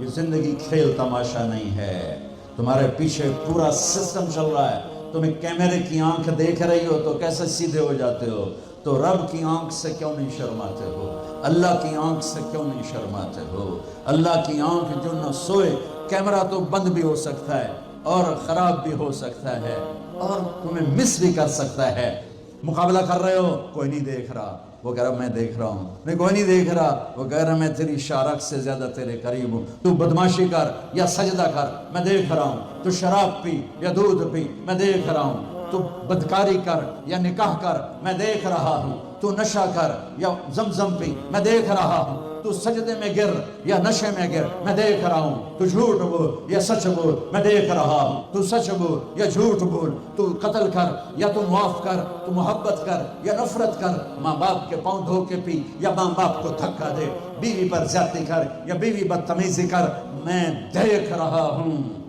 یہ زندگی کھیل تماشا نہیں ہے، تمہارے پیچھے پورا سسٹم چل رہا ہے۔ تمہیں کیمرے کی آنکھ دیکھ رہی ہو تو کیسے سیدھے ہو جاتے ہو؟ تو رب کی آنکھ سے کیوں نہیں شرماتے ہو؟ اللہ کی آنکھ سے کیوں نہیں شرماتے ہو؟ اللہ کی آنکھ جو نہ سوئے، کیمرہ تو بند بھی ہو سکتا ہے اور خراب بھی ہو سکتا ہے اور تمہیں مس بھی کر سکتا ہے۔ مقابلہ کر رہے ہو، کوئی نہیں دیکھ رہا، وہ کہہ رہا میں دیکھ رہا ہوں، نہیں کوئی نہیں دیکھ رہا، وہ کہہ رہا میں تیری شارک سے زیادہ تیرے قریب ہوں، تو بدماشی کر یا سجدہ کر میں دیکھ رہا ہوں، تو شراب پی یا دودھ پی میں دیکھ رہا ہوں، تو بدکاری کر یا نکاح کر میں دیکھ رہا ہوں، تو نشہ کر یا زمزم پی میں دیکھ رہا ہوں، تو سجدے میں گر یا نشے میں گر میں دیکھ رہا ہوں، تو جھوٹ بول یا سچ بول میں دیکھ رہا ہوں، تو سچ بول یا جھوٹ بول، تو قتل کر یا تو معاف کر، تو محبت کر یا نفرت کر، ماں باپ کے پاؤں دھو کے پی یا ماں باپ کو دھکا دے، بیوی پر زیادتی کر یا بیوی بدتمیزی کر، میں دیکھ رہا ہوں۔